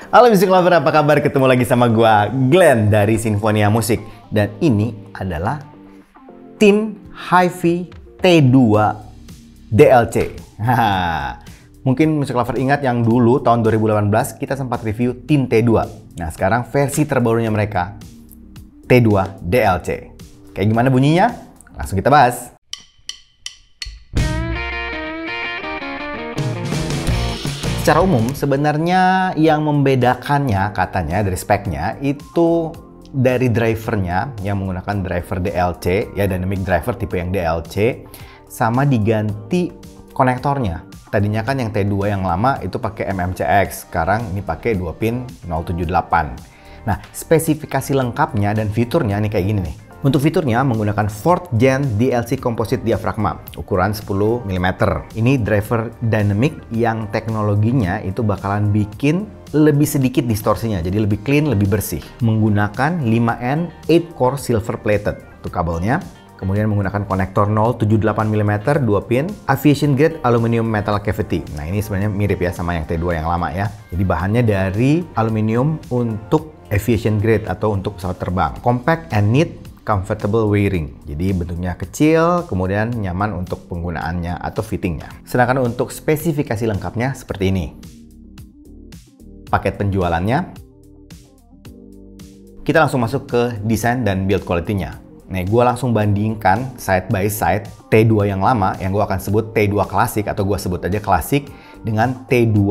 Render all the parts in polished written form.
Halo Music Lover, apa kabar? Ketemu lagi sama gua Glenn dari Sinfonia Musik. Dan ini adalah Tin HiFi T2 DLC. Mungkin Music Lover ingat yang dulu tahun 2018 kita sempat review Tin T2. Nah sekarang versi terbarunya mereka T2 DLC. Kayak gimana bunyinya? Langsung kita bahas. Secara umum sebenarnya yang membedakannya katanya dari speknya itu dari drivernya yang menggunakan driver DLC ya, dynamic driver tipe yang DLC, sama diganti konektornya. Tadinya kan yang T2 yang lama itu pakai MMCX, sekarang ini pakai 2 pin 078. Nah, spesifikasi lengkapnya dan fiturnya nih kayak gini nih. Untuk fiturnya menggunakan 4th Gen DLC Composite Diaphragma ukuran 10 mm. Ini driver dynamic yang teknologinya itu bakalan bikin lebih sedikit distorsinya, jadi lebih clean, lebih bersih. Menggunakan 5N 8 core silver plated untuk kabelnya. Kemudian menggunakan konektor 078 mm 2 pin aviation grade aluminium metal cavity. Nah ini sebenarnya mirip ya sama yang T2 yang lama ya. Jadi bahannya dari aluminium untuk aviation grade atau untuk pesawat terbang. Compact and neat comfortable wearing. Jadi bentuknya kecil, kemudian nyaman untuk penggunaannya atau fittingnya. Sedangkan untuk spesifikasi lengkapnya seperti ini. Paket penjualannya. Kita langsung masuk ke desain dan build quality-nya. Nih, gue langsung bandingkan side by side T2 yang lama, yang gue akan sebut T2 klasik atau gue sebut aja klasik, dengan T2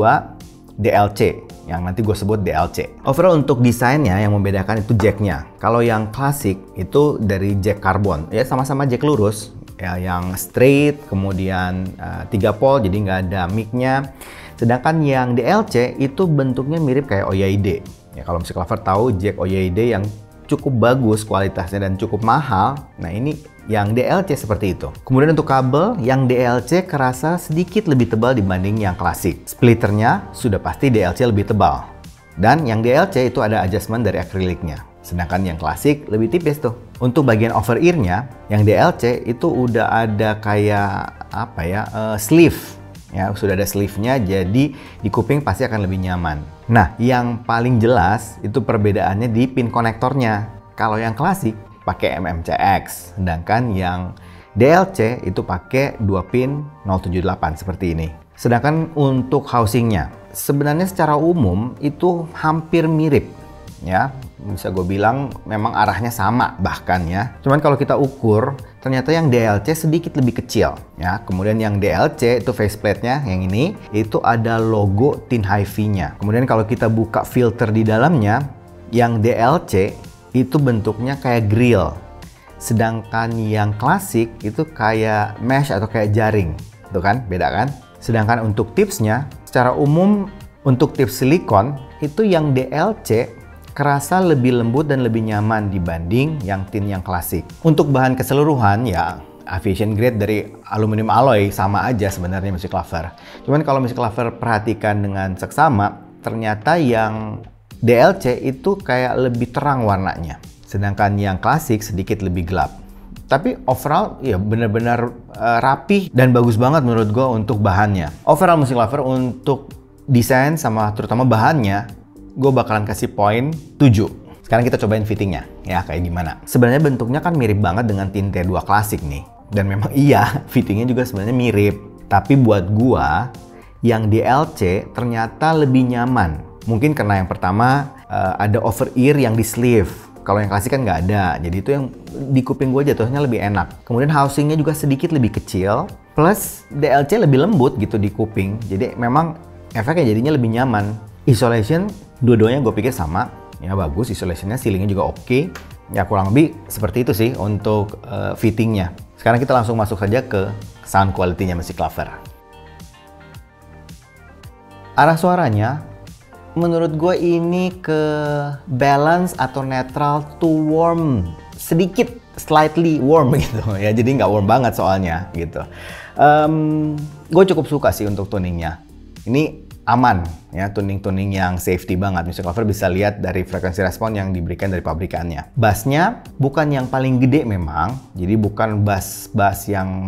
DLC, yang nanti gue sebut DLC. Overall untuk desainnya yang membedakan itu jacknya. Kalau yang klasik itu dari jack karbon, ya sama-sama jack lurus, ya yang straight, kemudian 3 pole, jadi nggak ada mic-nya. Sedangkan yang DLC itu bentuknya mirip kayak OYD. Ya kalau Music Lover tahu jack OYD yang cukup bagus kualitasnya dan cukup mahal. Nah ini yang DLC seperti itu. Kemudian untuk kabel, yang DLC kerasa sedikit lebih tebal dibanding yang klasik. Splitternya sudah pasti DLC lebih tebal. Dan yang DLC itu ada adjustment dari akriliknya. Sedangkan yang klasik lebih tipis tuh. Untuk bagian over ear-nya, yang DLC itu udah ada kayak apa ya, sleeve. Ya, sudah ada sleeve-nya, jadi di kuping pasti akan lebih nyaman. Nah, yang paling jelas itu perbedaannya di pin konektornya. Kalau yang klasik pakai MMCX, sedangkan yang DLC itu pakai 2 pin 078 seperti ini. Sedangkan untuk housingnya, sebenarnya secara umum itu hampir mirip. Ya, bisa gue bilang memang arahnya sama bahkan ya. Cuman kalau kita ukur, ternyata yang DLC sedikit lebih kecil ya. Kemudian yang DLC itu faceplate-nya yang ini itu ada logo Tin HiFi-nya. Kemudian kalau kita buka filter di dalamnya, yang DLC itu bentuknya kayak grill. Sedangkan yang klasik itu kayak mesh atau kayak jaring. Tuh kan, beda kan? Sedangkan untuk tipsnya, secara umum untuk tips silikon itu yang DLC kerasa lebih lembut dan lebih nyaman dibanding yang tin yang klasik. Untuk bahan keseluruhan ya aviation grade dari aluminium alloy sama aja sebenarnya Music Lover. Cuman kalau Music Lover perhatikan dengan seksama, ternyata yang DLC itu kayak lebih terang warnanya. Sedangkan yang klasik sedikit lebih gelap. Tapi overall ya benar-benar rapih dan bagus banget menurut gue untuk bahannya. Overall Music Lover untuk desain sama terutama bahannya, gue bakalan kasih poin 7. Sekarang kita cobain fittingnya, ya kayak gimana. Sebenarnya bentuknya kan mirip banget dengan Tin T2 klasik nih. Dan memang iya, fittingnya juga sebenarnya mirip. Tapi buat gua, yang DLC ternyata lebih nyaman. Mungkin karena yang pertama ada over ear yang di sleeve. Kalau yang klasik kan nggak ada. Jadi itu yang di kuping gue jatuhnya lebih enak. Kemudian housingnya juga sedikit lebih kecil. Plus DLC lebih lembut gitu di kuping. Jadi memang efeknya jadinya lebih nyaman. Isolation dua-duanya gue pikir sama, ya bagus, isolationnya, ceilingnya juga oke. Ya kurang lebih seperti itu sih untuk fittingnya. Sekarang kita langsung masuk saja ke sound quality-nya Music Lover. Arah suaranya, menurut gue ini ke balance atau neutral to warm, sedikit slightly warm gitu ya. Jadi nggak warm banget soalnya gitu. Gue cukup suka sih untuk tuningnya. Ini aman ya, tuning-tuning yang safety banget. Music Lover bisa lihat dari frekuensi respon yang diberikan dari pabrikannya. Bassnya bukan yang paling gede memang, jadi bukan bass yang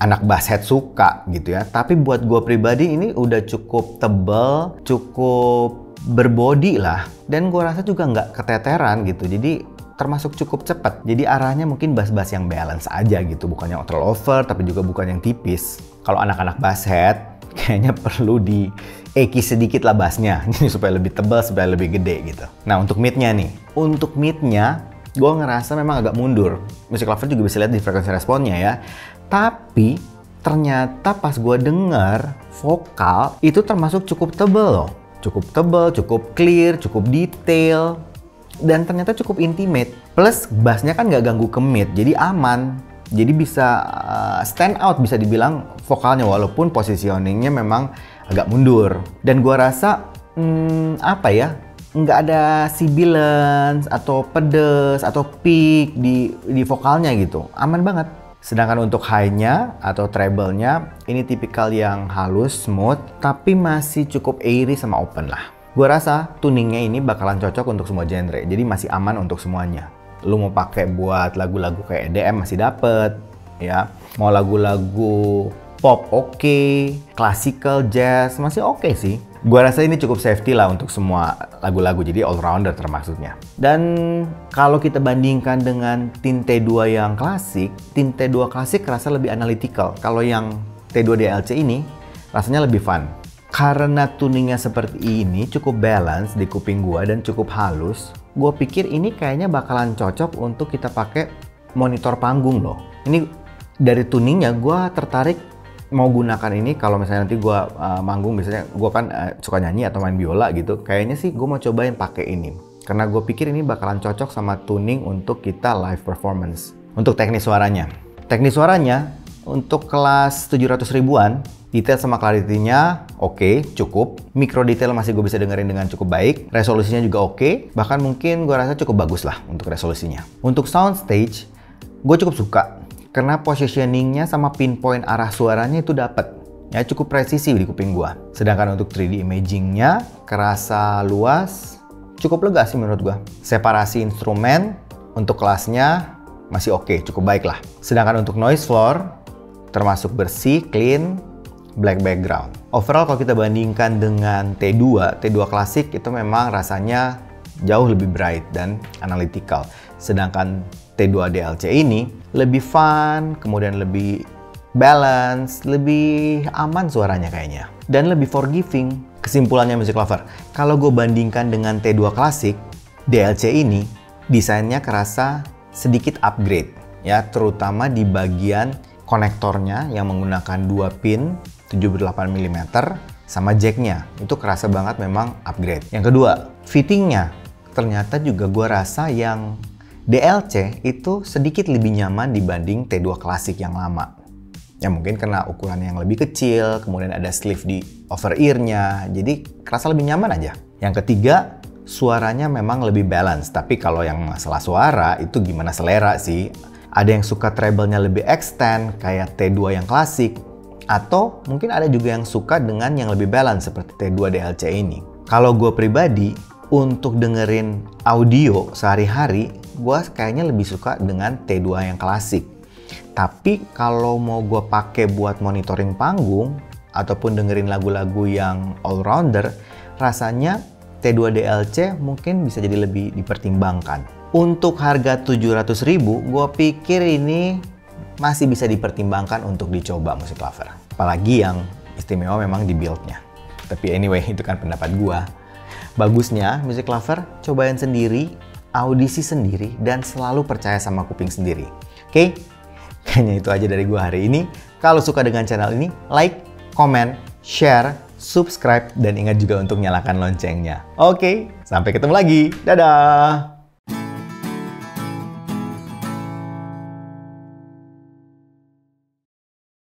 anak bass head suka gitu ya. Tapi buat gue pribadi ini udah cukup tebal, cukup berbody lah. Dan gue rasa juga nggak keteteran gitu. Jadi termasuk cukup cepat. Jadi arahnya mungkin bass-bass yang balance aja gitu. Bukan yang terlalu over, tapi juga bukan yang tipis. Kalau anak-anak bass head, kayaknya perlu di eki sedikit lah bassnya. Jadi supaya lebih tebal, supaya lebih gede gitu. Nah untuk mid-nya nih. Untuk mid-nya, gue ngerasa memang agak mundur. Music Lover juga bisa lihat di frekuensi responnya ya. Tapi ternyata pas gue denger vokal itu termasuk cukup tebel loh. Cukup tebel, cukup clear, cukup detail. Dan ternyata cukup intimate. Plus bassnya kan nggak ganggu ke mid, jadi aman. Jadi bisa stand out bisa dibilang vokalnya walaupun positioningnya memang agak mundur. Dan gua rasa apa ya, nggak ada sibilance atau pedes atau peak di vokalnya gitu. Aman banget. Sedangkan untuk high-nya atau treble-nya ini tipikal yang halus, smooth, tapi masih cukup airy sama open lah. Gua rasa tuningnya ini bakalan cocok untuk semua genre. Jadi masih aman untuk semuanya. Lu mau pakai buat lagu-lagu kayak EDM masih dapet, ya. Mau lagu-lagu pop oke, classical, jazz masih oke sih. Gua rasa ini cukup safety lah untuk semua lagu-lagu, jadi all-rounder termasuknya. Dan kalau kita bandingkan dengan Tint T2 yang klasik, Tint T2 klasik rasa lebih analytical. Kalau yang T2 DLC ini rasanya lebih fun. Karena tuningnya seperti ini cukup balance di kuping gua dan cukup halus, gue pikir ini kayaknya bakalan cocok untuk kita pakai monitor panggung loh. Ini dari tuningnya gue tertarik mau gunakan ini kalau misalnya nanti gue manggung, misalnya gue kan suka nyanyi atau main biola gitu. Kayaknya sih gue mau cobain pakai ini. Karena gue pikir ini bakalan cocok sama tuning untuk kita live performance. Untuk teknis suaranya. Teknis suaranya untuk kelas 700 ribuan, detail sama clarity-nya oke, cukup. Micro detail masih gue bisa dengerin dengan cukup baik. Resolusinya juga oke. Bahkan mungkin gue rasa cukup bagus lah untuk resolusinya. Untuk soundstage, gue cukup suka. Karena positioning-nya sama pinpoint arah suaranya itu dapet. Ya cukup presisi di kuping gue. Sedangkan untuk 3D imaging-nya kerasa luas, cukup lega sih menurut gue. Separasi instrumen untuk kelasnya masih oke, cukup baik lah. Sedangkan untuk noise floor, termasuk bersih, clean, black background. Overall kalau kita bandingkan dengan T2 klasik itu memang rasanya jauh lebih bright dan analytical. Sedangkan T2 DLC ini lebih fun, kemudian lebih balance, lebih aman suaranya kayaknya. Dan lebih forgiving. Kesimpulannya Music Lover, kalau gue bandingkan dengan T2 klasik, DLC ini desainnya kerasa sedikit upgrade. Ya, terutama di bagian konektornya yang menggunakan 2 pin 78 mm sama jacknya. Itu kerasa banget memang upgrade. Yang kedua, fittingnya ternyata juga gue rasa yang DLC itu sedikit lebih nyaman dibanding T2 klasik yang lama. Ya mungkin karena ukuran yang lebih kecil, kemudian ada sleeve di over ear-nya, jadi kerasa lebih nyaman aja. Yang ketiga, suaranya memang lebih balance. Tapi kalau yang masalah suara itu gimana selera sih. Ada yang suka treble-nya lebih extend kayak T2 yang klasik. Atau mungkin ada juga yang suka dengan yang lebih balance seperti T2 DLC ini. Kalau gue pribadi, untuk dengerin audio sehari-hari, gue kayaknya lebih suka dengan T2 yang klasik. Tapi kalau mau gue pakai buat monitoring panggung, ataupun dengerin lagu-lagu yang all-rounder, rasanya T2 DLC mungkin bisa jadi lebih dipertimbangkan. Untuk harga 700.000, gue pikir ini masih bisa dipertimbangkan untuk dicoba Music Lover. Apalagi yang istimewa memang di build-nya. Tapi anyway, itu kan pendapat gue. Bagusnya Music Lover cobain sendiri, audisi sendiri, dan selalu percaya sama kuping sendiri. Oke? Kayaknya itu aja dari gue hari ini. Kalau suka dengan channel ini, like, comment, share, subscribe, dan ingat juga untuk nyalakan loncengnya. Oke, sampai ketemu lagi. Dadah!